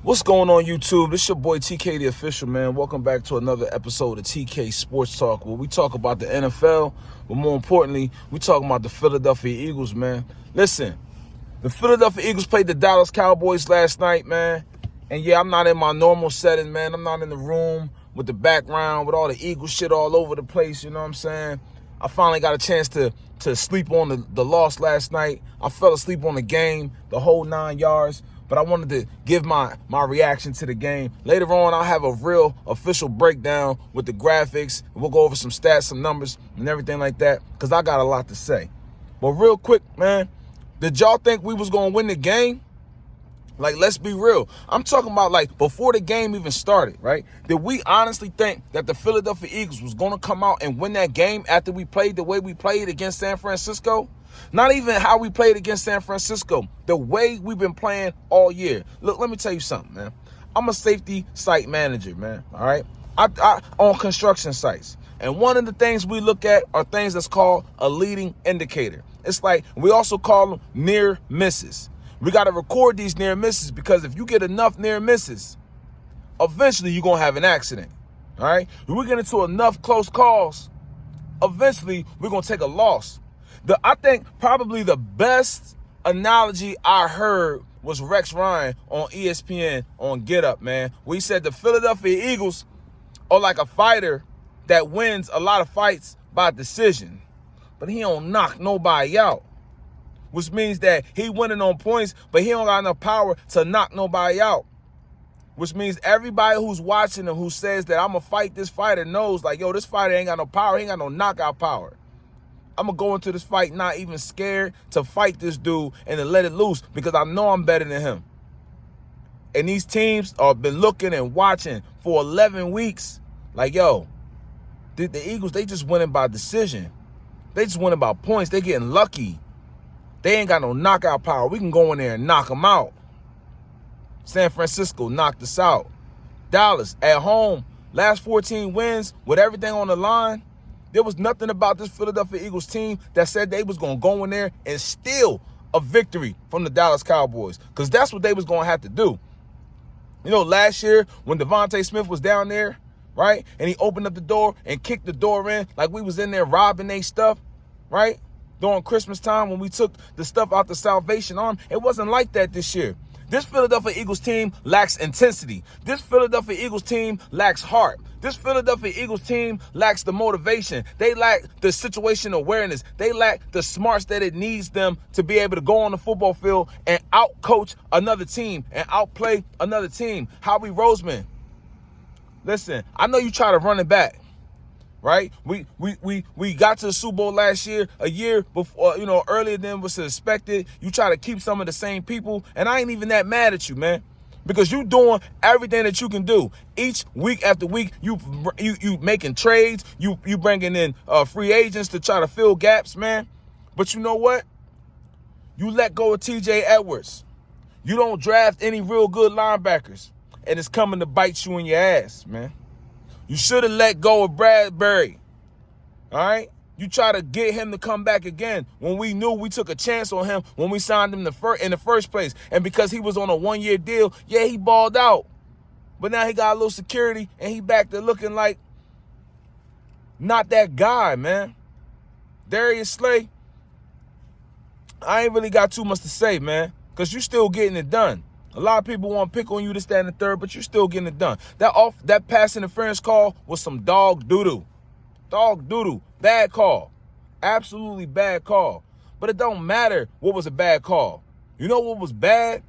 What's going on, YouTube? This your boy TK the Official, man. Welcome back to another episode of TK Sports Talk, where we talk about the NFL, but more importantly, we talk about the Philadelphia Eagles, man. Listen, the Philadelphia Eagles played the Dallas Cowboys last night, man. And yeah, I'm not in my normal setting, man. I'm not in the room with the background with all the Eagles shit all over the place, you know what I'm saying? I finally got a chance to sleep on the loss last night. I fell asleep on the game, the whole 9 yards. But I wanted to give my reaction to the game. Later on, I'll have a real official breakdown with the graphics. We'll go over some stats, some numbers, and everything like that, because I got a lot to say. But real quick, man, did y'all think we was going to win the game? Like, let's be real. I'm talking about, like, before the game even started, right? Did we honestly think that the Philadelphia Eagles was going to come out and win that game after we played the way we played against San Francisco? Not even how we played against San Francisco, the way we've been playing all year. Look, let me tell you something, man. I'm a safety site manager, man, all right? I on construction sites. And one of the things we look at are things that's called a leading indicator. It's like, we also call them near misses. We got to record these near misses because if you get enough near misses, eventually you're going to have an accident, all right? If we get into enough close calls, eventually we're going to take a loss. I think probably the best analogy I heard was Rex Ryan on ESPN on Get Up, man. We said the Philadelphia Eagles are like a fighter that wins a lot of fights by decision, but he don't knock nobody out, which means that he winning on points, but he don't got enough power to knock nobody out, which means everybody who's watching him who says that I'm going to fight this fighter knows, like, yo, this fighter ain't got no power. He ain't got no knockout power. I'm going to go into this fight not even scared to fight this dude and to let it loose because I know I'm better than him. And these teams have been looking and watching for 11 weeks. Like, yo, the Eagles, they just winning by decision. They just winning by points. They getting lucky. They ain't got no knockout power. We can go in there and knock them out. San Francisco knocked us out. Dallas at home, last 14 wins with everything on the line. There was nothing about this Philadelphia Eagles team that said they was going to go in there and steal a victory from the Dallas Cowboys, because that's what they was going to have to do. You know, last year when Devontae Smith was down there, right, and he opened up the door and kicked the door in like we was in there robbing they stuff, right, during Christmas time when we took the stuff out the Salvation Army. It wasn't like that this year. This Philadelphia Eagles team lacks intensity. This Philadelphia Eagles team lacks heart. This Philadelphia Eagles team lacks the motivation. They lack the situational awareness. They lack the smarts that it needs them to be able to go on the football field and out-coach another team and outplay another team. Howie Roseman, listen, I know you try to run it back, right? We got to the Super Bowl last year, a year before, earlier than was expected. You try to keep some of the same people, and I ain't even that mad at you, man, because you doing everything that you can do. Each week after week, you making trades, you bringing in free agents to try to fill gaps, man. But you know what? You let go of T.J. Edwards. You don't draft any real good linebackers, and it's coming to bite you in your ass, man. You should have let go of Bradbury, all right? You try to get him to come back again when we knew we took a chance on him when we signed him in the first place. And because he was on a one-year deal, yeah, he balled out. But now he got a little security, and he back to looking like not that guy, man. Darius Slay, I ain't really got too much to say, man, because you still getting it done. A lot of people want to pick on you to stand in third, but you're still getting it done. That pass interference call was some dog doo-doo. Dog doo-doo. Bad call. Absolutely bad call. But it don't matter what was a bad call. You know what was bad?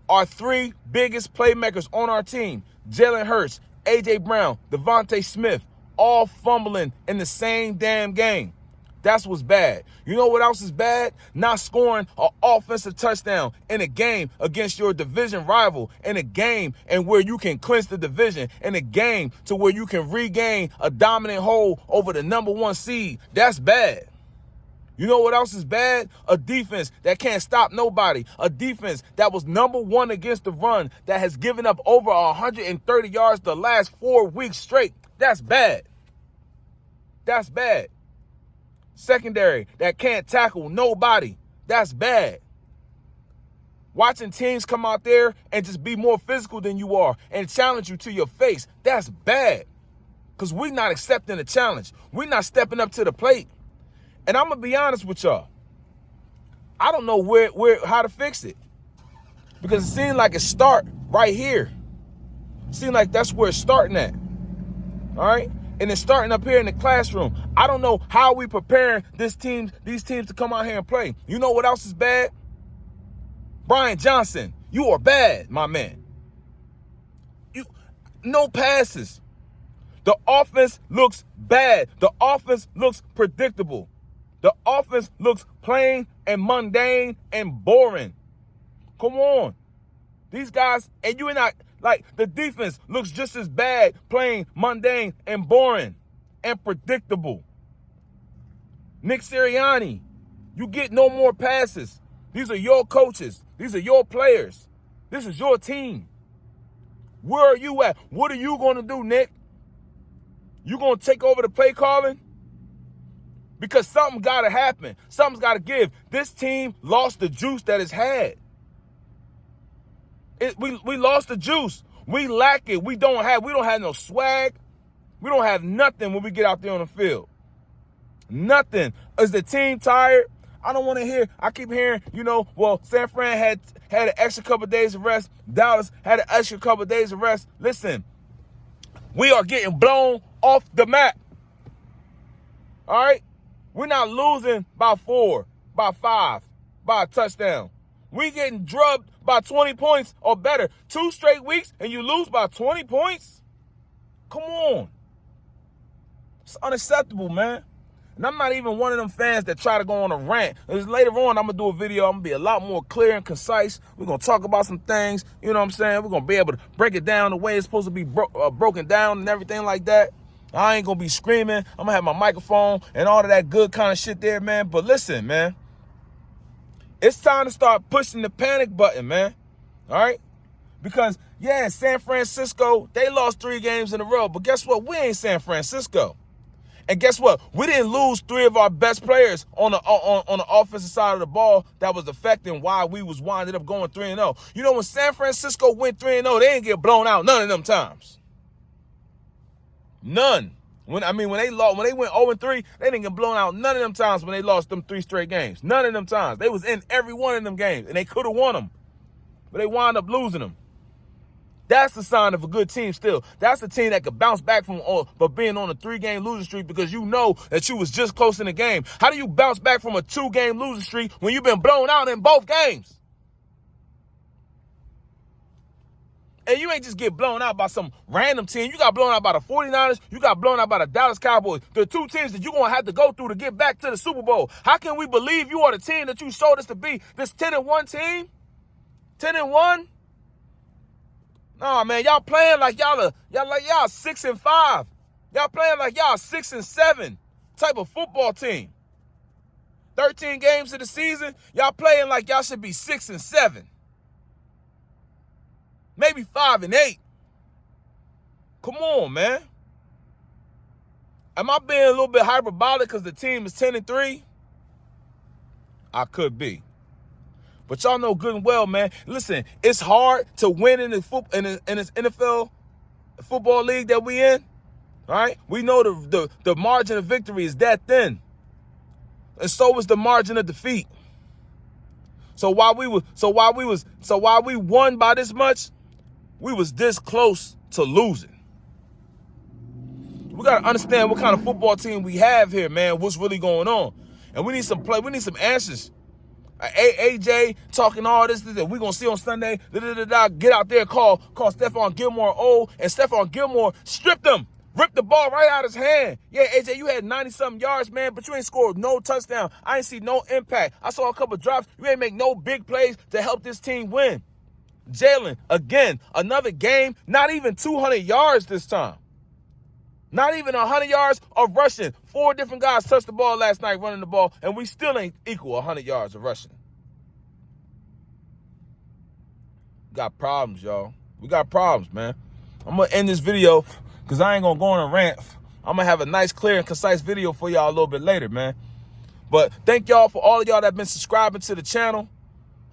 Our three biggest playmakers on our team, Jalen Hurts, A.J. Brown, Devontae Smith, all fumbling in the same damn game. That's what's bad. You know what else is bad? Not scoring an offensive touchdown in a game against your division rival, in a game and where you can clinch the division, in a game to where you can regain a dominant hold over the number one seed. That's bad. You know what else is bad? A defense that can't stop nobody. A defense that was number one against the run, that has given up over 130 yards the last 4 weeks straight. That's bad. That's bad. Secondary that can't tackle nobody. That's bad. Watching teams come out there and just be more physical than you are and challenge you to your face, that's bad. Because we're not accepting the challenge. We're not stepping up to the plate. And I'm going to be honest with y'all. I don't know how to fix it. Because it seems like it start right here. It seems like that's where it's starting at. All right? And it's starting up here in the classroom. I don't know how we preparing these teams to come out here and play. You know what else is bad? Brian Johnson, you are bad, my man. No passes. The offense looks bad. The offense looks predictable. The offense looks plain and mundane and boring. Come on. These guys, and you're not, like, the defense looks just as bad, plain, mundane, and boring, and predictable. Nick Sirianni, you get no more passes. These are your coaches. These are your players. This is your team. Where are you at? What are you going to do, Nick? You going to take over the play calling? Because something got to happen. Something's got to give. This team lost the juice that it's had. We lost the juice. We lack it. We don't have no swag. We don't have nothing when we get out there on the field. Nothing. Is the team tired? I don't want to hear. I keep hearing, San Fran had an extra couple of days of rest. Dallas had an extra couple of days of rest. Listen, we are getting blown off the map. All right? We're not losing by 4, by 5, by a touchdown. We getting drubbed by 20 points or better. 2 straight weeks and you lose by 20 points? Come on. It's unacceptable, man. And I'm not even one of them fans that try to go on a rant. Later on, I'm going to do a video. I'm going to be a lot more clear and concise. We're going to talk about some things. You know what I'm saying? We're going to be able to break it down the way it's supposed to be broken down and everything like that. I ain't going to be screaming. I'm going to have my microphone and all of that good kind of shit there, man. But listen, man. It's time to start pushing the panic button, man. All right? Because, yeah, San Francisco, they lost 3 games in a row. But guess what? We ain't San Francisco. And guess what? We didn't lose 3 of our best players on the offensive side of the ball that was affecting why we was winding up going 3-0. You know, when San Francisco went 3-0, they didn't get blown out none of them times. None. When they went 0-3, they didn't get blown out none of them times when they lost them 3 straight games. None of them times. They was in every one of them games, and they could have won them. But they wound up losing them. That's the sign of a good team still. That's the team that could bounce back from being on a 3-game losing streak because you know that you was just close in the game. How do you bounce back from a 2-game losing streak when you've been blown out in both games? And you ain't just get blown out by some random team. You got blown out by the 49ers. You got blown out by the Dallas Cowboys. The 2 teams that you're going to have to go through to get back to the Super Bowl. How can we believe you are the team that you showed us to be? This 10-1 team? 10-1? Nah, man, y'all playing like y'all 6-5. Y'all playing like y'all 6-7 type of football team. 13 games of the season, y'all playing like y'all should be 6-7. Maybe 5-8. Come on, man. Am I being a little bit hyperbolic because the team is 10-3? I could be. But y'all know good and well, man. Listen, it's hard to win in this NFL football league that we in. All right? We know the margin of victory is that thin. And so is the margin of defeat. So while we won by this much, we was this close to losing. We got to understand what kind of football team we have here, man, what's really going on. And we need some play. We need some answers. AJ talking all this that we're going to see on Sunday. Get out there, call Stephon Gilmore old, and Stephon Gilmore stripped him. Ripped the ball right out of his hand. Yeah, AJ, you had 90-something yards, man, but you ain't scored no touchdown. I ain't see no impact. I saw a couple drops. You ain't make no big plays to help this team win. Jalen, again, another game, not even 200 yards this time. Not even 100 yards of rushing. 4 different guys touched the ball last night running the ball, and we still ain't equal 100 yards of rushing. We got problems, y'all. We got problems, man. I'm going to end this video because I ain't going to go on a rant. I'm going to have a nice, clear, and concise video for y'all a little bit later, man. But thank y'all for all of y'all that have been subscribing to the channel.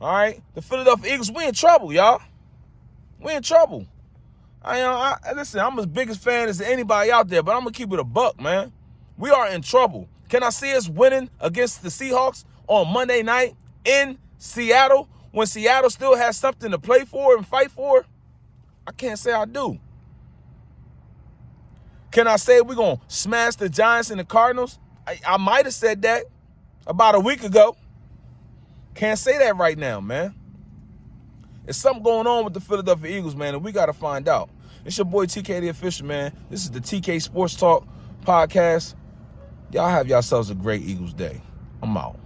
All right? The Philadelphia Eagles, we in trouble, y'all. We in trouble. Listen, I'm as big a fan as anybody out there, but I'm going to keep it a buck, man. We are in trouble. Can I see us winning against the Seahawks on Monday night in Seattle when Seattle still has something to play for and fight for? I can't say I do. Can I say we're going to smash the Giants and the Cardinals? I might have said that about a week ago. Can't say that right now, man. There's something going on with the Philadelphia Eagles, man, and we got to find out. It's your boy TK the Official, man. This is the TK Sports Talk podcast. Y'all have yourselves a great Eagles day. I'm out.